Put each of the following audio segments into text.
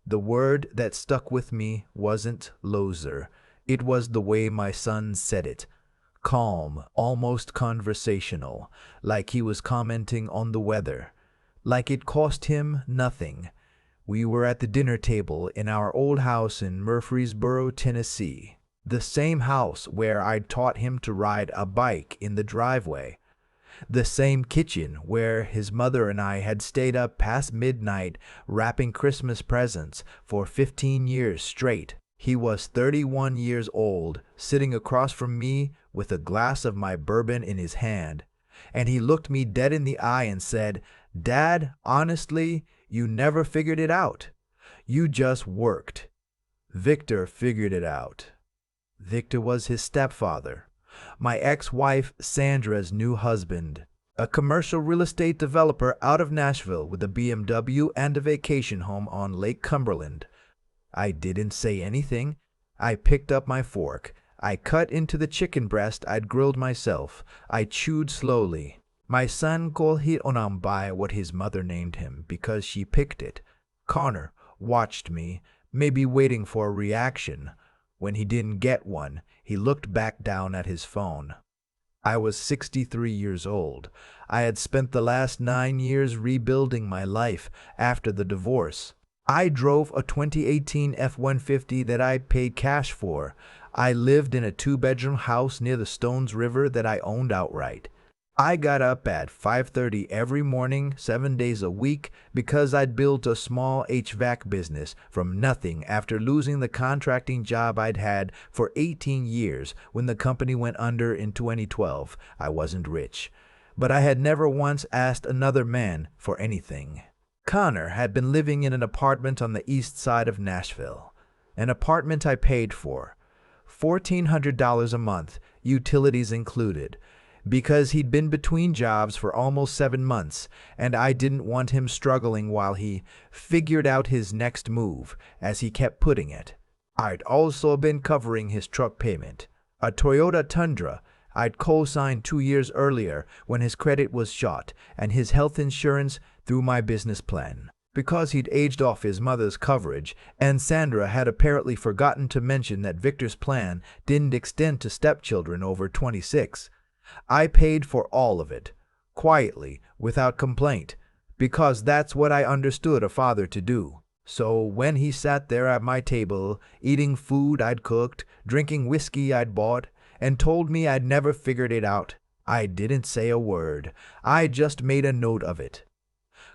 The word that stuck with me wasn't loser. It was the way my son said it. Calm, almost conversational, like he was commenting on the weather. Like it cost him nothing. We were at the dinner table in our old house in Murfreesboro, Tennessee. The same house where I'd taught him to ride a bike in the driveway. The same kitchen where his mother and I had stayed up past midnight wrapping Christmas presents for 15 years straight. He was 31 years old, sitting across from me with a glass of my bourbon in his hand. And he looked me dead in the eye and said, "Dad, honestly, you never figured it out. You just worked." Victor figured it out. Victor was his stepfather, my ex-wife Sandra's new husband, a commercial real estate developer out of Nashville with a BMW and a vacation home on Lake Cumberland. I didn't say anything. I picked up my fork. I cut into the chicken breast I'd grilled myself. I chewed slowly. My son called Hitonam by what his mother named him because she picked it. Connor watched me, maybe waiting for a reaction. When he didn't get one, he looked back down at his phone. I was 63 years old. I had spent the last 9 years rebuilding my life after the divorce. I drove a 2018 F-150 that I paid cash for. I lived in a 2-bedroom house near the Stones River that I owned outright. I got up at 5:30 every morning, 7 days a week, because I'd built a small HVAC business from nothing after losing the contracting job I'd had for 18 years when the company went under in 2012. I wasn't rich, but I had never once asked another man for anything. Connor had been living in an apartment on the east side of Nashville, an apartment I paid for, $1,400 a month, utilities included, because he'd been between jobs for almost 7 months, and I didn't want him struggling while he figured out his next move, as he kept putting it. I'd also been covering his truck payment, a Toyota Tundra I'd co-signed 2 years earlier when his credit was shot, and his health insurance through my business plan. Because he'd aged off his mother's coverage, and Sandra had apparently forgotten to mention that Victor's plan didn't extend to stepchildren over 26, I paid for all of it, quietly, without complaint, because that's what I understood a father to do. So when he sat there at my table, eating food I'd cooked, drinking whiskey I'd bought, and told me I'd never figured it out, I didn't say a word. I just made a note of it.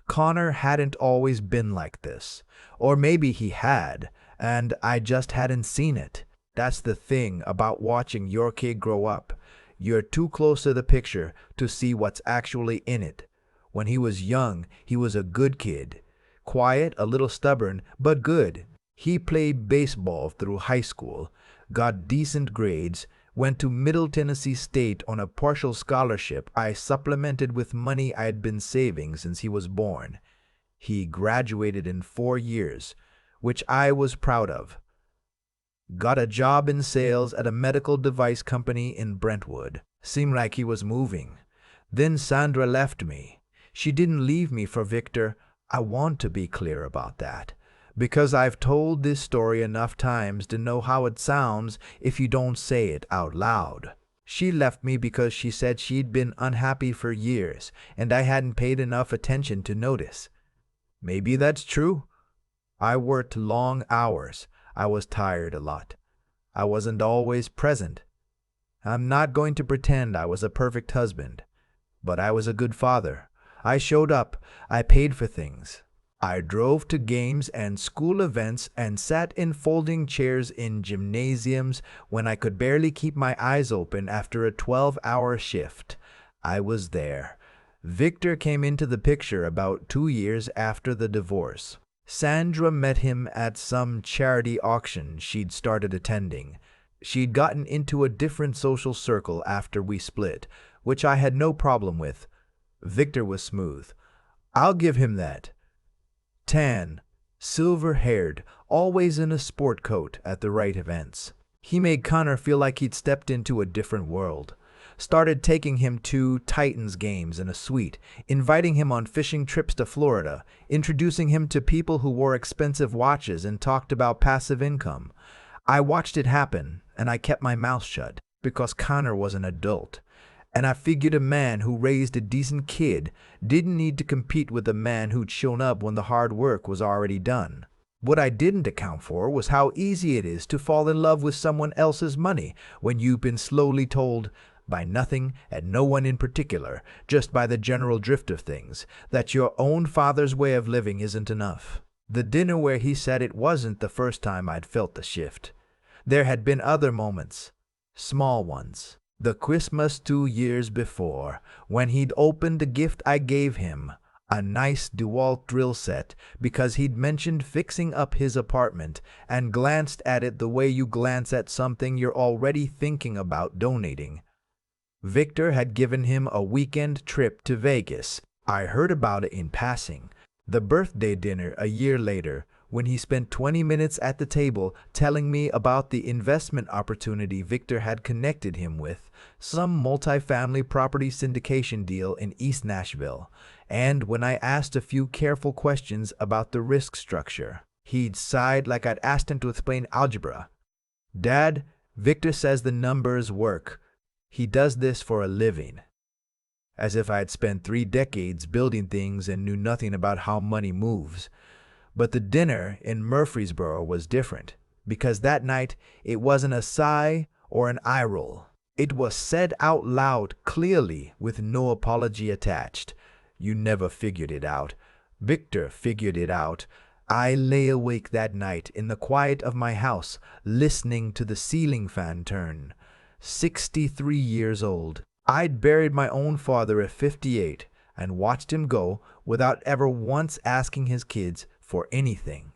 Connor hadn't always been like this. Or maybe he had, and I just hadn't seen it. That's the thing about watching your kid grow up. You're too close to the picture to see what's actually in it. When he was young, he was a good kid. Quiet, a little stubborn, but good. He played baseball through high school, got decent grades, went to Middle Tennessee State on a partial scholarship I supplemented with money I had been saving since he was born. He graduated in 4 years, which I was proud of. Got a job in sales at a medical device company in Brentwood. Seemed like he was moving. Then Sandra left me. She didn't leave me for Victor. I want to be clear about that, because I've told this story enough times to know how it sounds if you don't say it out loud. She left me because she said she'd been unhappy for years, and I hadn't paid enough attention to notice. Maybe that's true. I worked long hours. I was tired a lot. I wasn't always present. I'm not going to pretend I was a perfect husband, but I was a good father. I showed up. I paid for things. I drove to games and school events and sat in folding chairs in gymnasiums when I could barely keep my eyes open after a 12-hour shift. I was there. Victor came into the picture about 2 years after the divorce. Sandra met him at some charity auction she'd started attending. She'd gotten into a different social circle after we split, which I had no problem with. Victor was smooth. I'll give him that. Tan, silver-haired, always in a sport coat at the right events. He made Connor feel like he'd stepped into a different world. started taking him to Titans games in a suite, inviting him on fishing trips to Florida, introducing him to people who wore expensive watches and talked about passive income. I watched it happen, and I kept my mouth shut because Connor was an adult. And I figured a man who raised a decent kid didn't need to compete with a man who'd shown up when the hard work was already done. What I didn't account for was how easy it is to fall in love with someone else's money when you've been slowly told, by nothing and no one in particular, just by the general drift of things, that your own father's way of living isn't enough. The dinner where he said it wasn't the first time I'd felt the shift. There had been other moments, small ones. The Christmas 2 years before, when he'd opened the gift I gave him, a nice DeWalt drill set, because he'd mentioned fixing up his apartment, and glanced at it the way you glance at something you're already thinking about donating. Victor had given him a weekend trip to Vegas. I heard about it in passing. The birthday dinner a year later, when he spent 20 minutes at the table telling me about the investment opportunity Victor had connected him with, some multifamily property syndication deal in East Nashville, and when I asked a few careful questions about the risk structure, he'd sighed like I'd asked him to explain algebra. "Dad, Victor says the numbers work. He does this for a living." As if I had spent 3 decades building things and knew nothing about how money moves. But the dinner in Murfreesboro was different, because that night it wasn't a sigh or an eye roll. It was said out loud, clearly, with no apology attached. "You never figured it out. Victor figured it out." I lay awake that night in the quiet of my house, listening to the ceiling fan turn. 63 years old. I'd buried my own father at 58 and watched him go without ever once asking his kids for anything.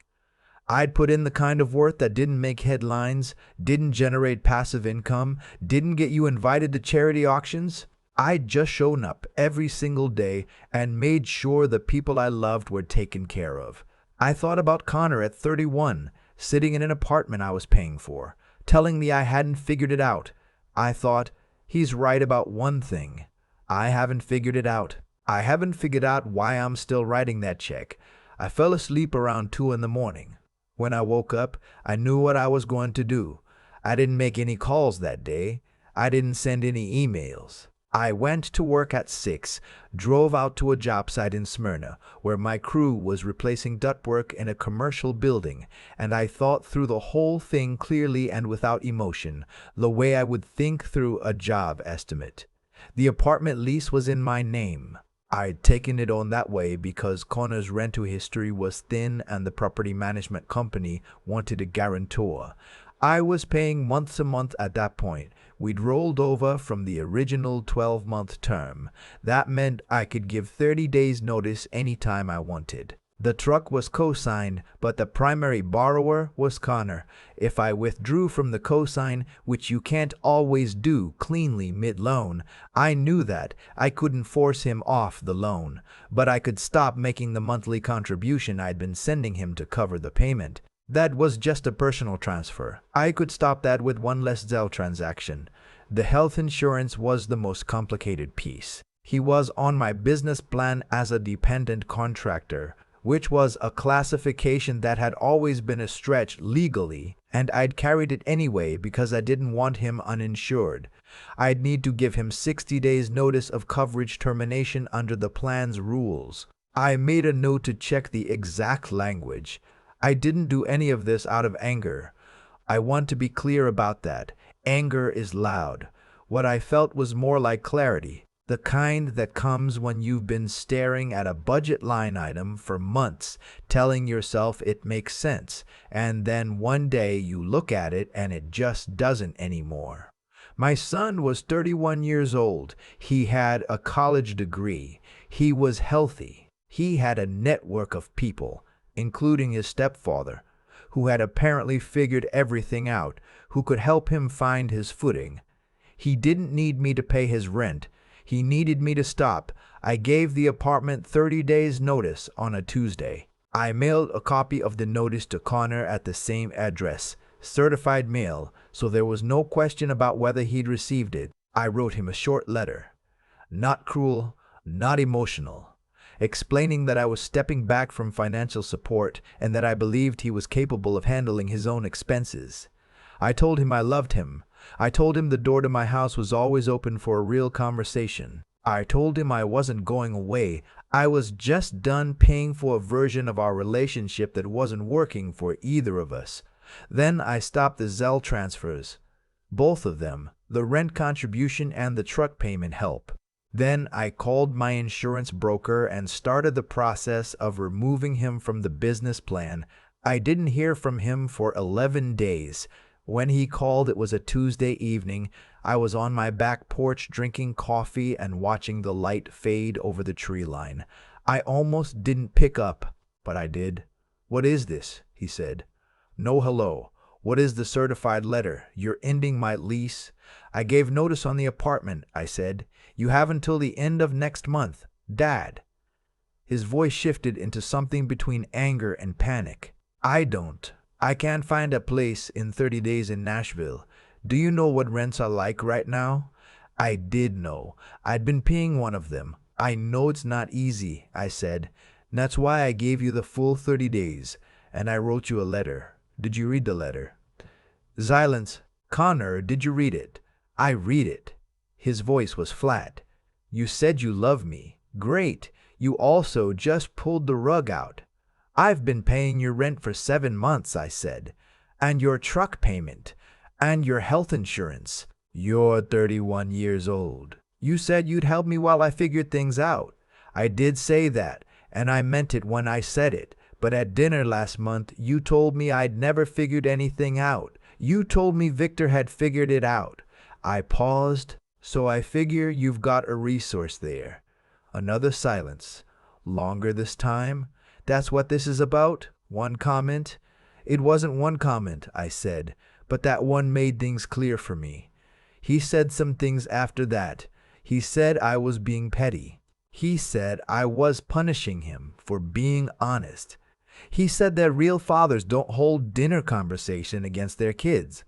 I'd put in the kind of work that didn't make headlines, didn't generate passive income, didn't get you invited to charity auctions. I'd just shown up every single day and made sure the people I loved were taken care of. I thought about Connor at 31, sitting in an apartment I was paying for, telling me I hadn't figured it out. I thought, he's right about one thing. I haven't figured it out. I haven't figured out why I'm still writing that check. I fell asleep around 2 in the morning. When I woke up, I knew what I was going to do. I didn't make any calls that day. I didn't send any emails. I went to work at 6, drove out to a job site in Smyrna, where my crew was replacing ductwork in a commercial building, and I thought through the whole thing clearly and without emotion, the way I would think through a job estimate. The apartment lease was in my name. I'd taken it on that way because Connor's rental history was thin and the property management company wanted a guarantor. I was paying months a month at that point. We'd rolled over from the original 12-month term. That meant I could give 30 days notice anytime I wanted. The truck was co-signed, but the primary borrower was Connor. If I withdrew from the co-sign, which you can't always do cleanly mid-loan, I knew that I couldn't force him off the loan, but I could stop making the monthly contribution I'd been sending him to cover the payment. That was just a personal transfer. I could stop that with one less Zelle transaction. The health insurance was the most complicated piece. He was on my business plan as a dependent contractor, which was a classification that had always been a stretch legally, and I'd carried it anyway because I didn't want him uninsured. I'd need to give him 60 days notice of coverage termination under the plan's rules. I made a note to check the exact language. I didn't do any of this out of anger. I want to be clear about that. Anger is loud. What I felt was more like clarity. The kind that comes when you've been staring at a budget line item for months, telling yourself it makes sense, and then one day you look at it and it just doesn't anymore. My son was 31 years old. He had a college degree. He was healthy. He had a network of people, including his stepfather, who had apparently figured everything out, who could help him find his footing. He didn't need me to pay his rent. He needed me to stop. I gave the apartment 30 days notice on a Tuesday. I mailed a copy of the notice to Connor at the same address, certified mail, so there was no question about whether he'd received it. I wrote him a short letter, not cruel, not emotional, explaining that I was stepping back from financial support and that I believed he was capable of handling his own expenses. I told him I loved him. I told him the door to my house was always open for a real conversation. I told him I wasn't going away. I was just done paying for a version of our relationship that wasn't working for either of us. Then I stopped the Zelle transfers. Both of them, the rent contribution and the truck payment help. Then I called my insurance broker and started the process of removing him from the business plan. I didn't hear from him for 11 days. When he called, it was a Tuesday evening. I was on my back porch drinking coffee and watching the light fade over the tree line. I almost didn't pick up, but I did. "What is this?" he said. "No hello. What is the certified letter? You're ending my lease?" "I gave notice on the apartment," I said. "You have until the end of next month. Dad." His voice shifted into something between anger and panic. I can't find a place in 30 days in Nashville. Do you know what rents are like right now?" I did know. I'd been paying one of them. "I know it's not easy," I said. "That's why I gave you the full 30 days. And I wrote you a letter. Did you read the letter?" Silence. "Connor, did you read it?" "I read it." His voice was flat. "You said you love me. Great. You also just pulled the rug out." "I've been paying your rent for 7 months," I said. "And your truck payment. And your health insurance." "You're 31 years old. You said you'd help me while I figured things out." "I did say that, and I meant it when I said it. But at dinner last month, you told me I'd never figured anything out. You told me Victor had figured it out." I paused. "So I figure you've got a resource there." Another silence. Longer this time. "That's what this is about?" One comment. "It wasn't one comment," I said, "but that one made things clear for me." He said some things after that. He said I was being petty. He said I was punishing him for being honest. He said that real fathers don't hold dinner conversation against their kids.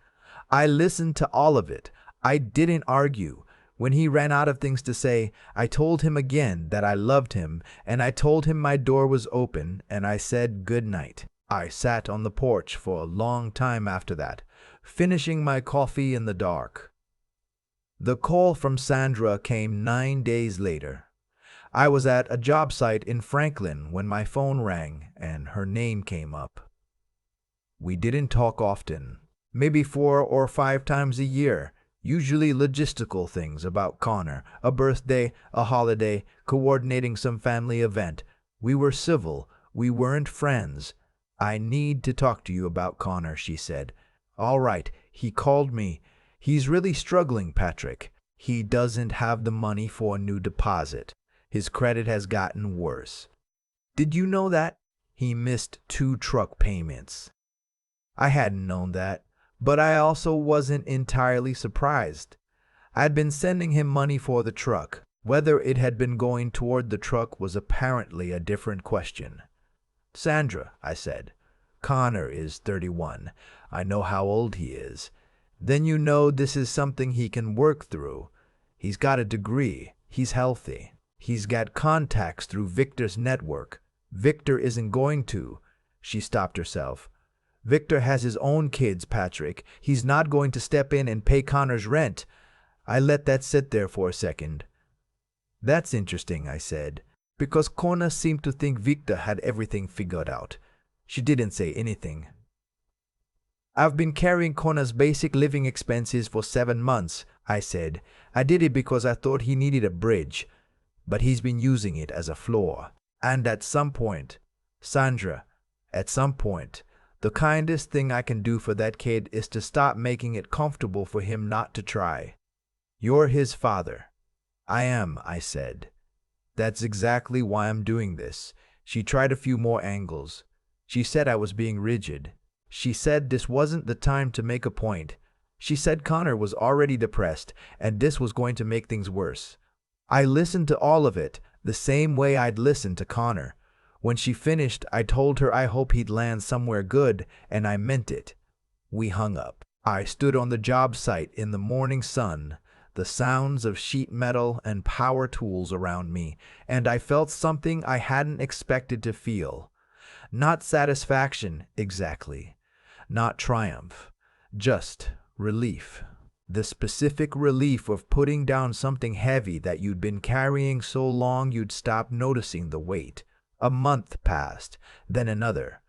I listened to all of it. I didn't argue. When he ran out of things to say, I told him again that I loved him, and I told him my door was open, and I said good night. I sat on the porch for a long time after that, finishing my coffee in the dark. The call from Sandra came 9 days later. I was at a job site in Franklin when my phone rang and her name came up. We didn't talk often, maybe 4 or 5 times a year. Usually logistical things about Connor, a birthday, a holiday, coordinating some family event. We were civil. We weren't friends. "I need to talk to you about Connor," she said. "All right, he called me. He's really struggling, Patrick. He doesn't have the money for a new deposit. His credit has gotten worse. Did you know that? He missed 2 truck payments." I hadn't known that. But I also wasn't entirely surprised. I'd been sending him money for the truck. Whether it had been going toward the truck was apparently a different question. "Sandra," I said, "Connor is 31. I know how old he is. Then you know this is something he can work through. He's got a degree. He's healthy. He's got contacts through Victor's network. Victor isn't going to." She stopped herself. "Victor has his own kids, Patrick. He's not going to step in and pay Connor's rent." I let that sit there for a second. "That's interesting," I said, because Connor seemed to think Victor had everything figured out. She didn't say anything. "I've been carrying Connor's basic living expenses for 7 months," I said. "I did it because I thought he needed a bridge, but he's been using it as a floor. And at some point, Sandra, at some point, the kindest thing I can do for that kid is to stop making it comfortable for him not to try. You're his father." "I am," I said. "That's exactly why I'm doing this." She tried a few more angles. She said I was being rigid. She said this wasn't the time to make a point. She said Connor was already depressed, and this was going to make things worse. I listened to all of it, the same way I'd listened to Connor. When she finished, I told her I hope he'd land somewhere good, and I meant it. We hung up. I stood on the job site in the morning sun. the sounds of sheet metal and power tools around me, and I felt something I hadn't expected to feel. Not satisfaction, exactly. Not triumph. Just relief. The specific relief of putting down something heavy that you'd been carrying so long you'd stop noticing the weight. A month passed, then another.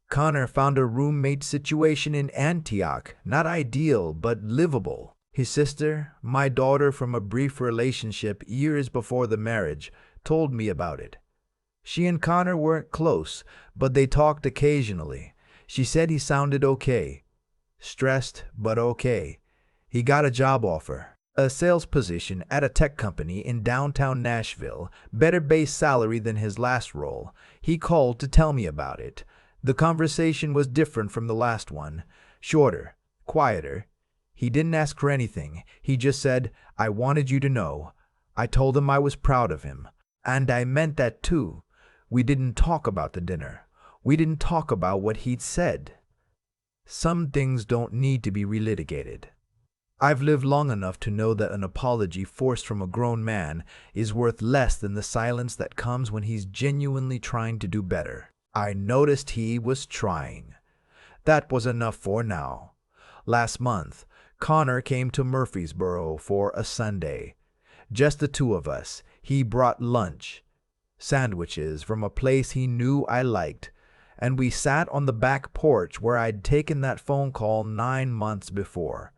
Connor found a roommate situation in Antioch, not ideal, but livable. His sister, my daughter from a brief relationship years before the marriage, told me about it. She and Connor weren't close, but they talked occasionally. She said he sounded okay. Stressed, but okay. He got a job offer, a sales position at a tech company in downtown Nashville, better base salary than his last role. He called to tell me about it. The conversation was different from the last one, shorter, quieter. He didn't ask for anything. He just said, "I wanted you to know." I told him I was proud of him. And I meant that too. We didn't talk about the dinner. We didn't talk about what he'd said. Some things don't need to be relitigated. I've lived long enough to know that an apology forced from a grown man is worth less than the silence that comes when he's genuinely trying to do better. I noticed he was trying. That was enough for now. Last month, Connor came to Murfreesboro for a Sunday. Just the two of us. He brought lunch, sandwiches from a place he knew I liked, and we sat on the back porch where I'd taken that phone call 9 months before.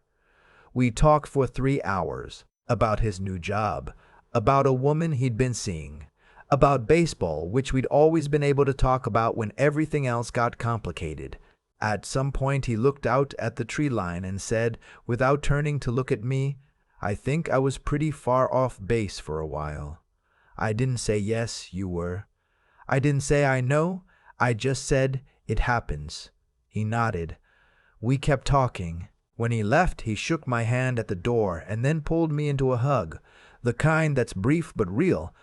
We talked for 3 hours about his new job, about a woman he'd been seeing, about baseball, which we'd always been able to talk about when everything else got complicated. At some point he looked out at the tree line and said, without turning to look at me, "I think I was pretty far off base for a while." I didn't say yes, you were. I didn't say I know. I just said, "It happens." He nodded. We kept talking. When he left, he shook my hand at the door and then pulled me into a hug, the kind that's brief but real.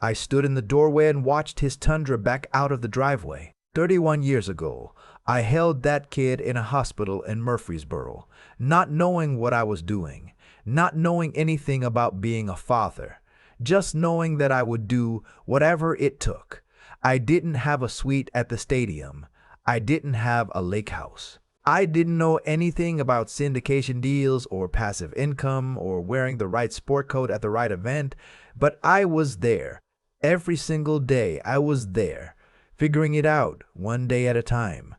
I stood in the doorway and watched his Tundra back out of the driveway. 31 years ago, I held that kid in a hospital in Murfreesboro, not knowing what I was doing, not knowing anything about being a father, just knowing that I would do whatever it took. I didn't have a suite at the stadium. I didn't have a lake house. I didn't know anything about syndication deals or passive income or wearing the right sport coat at the right event, but I was there. Every single day I was there, figuring it out one day at a time.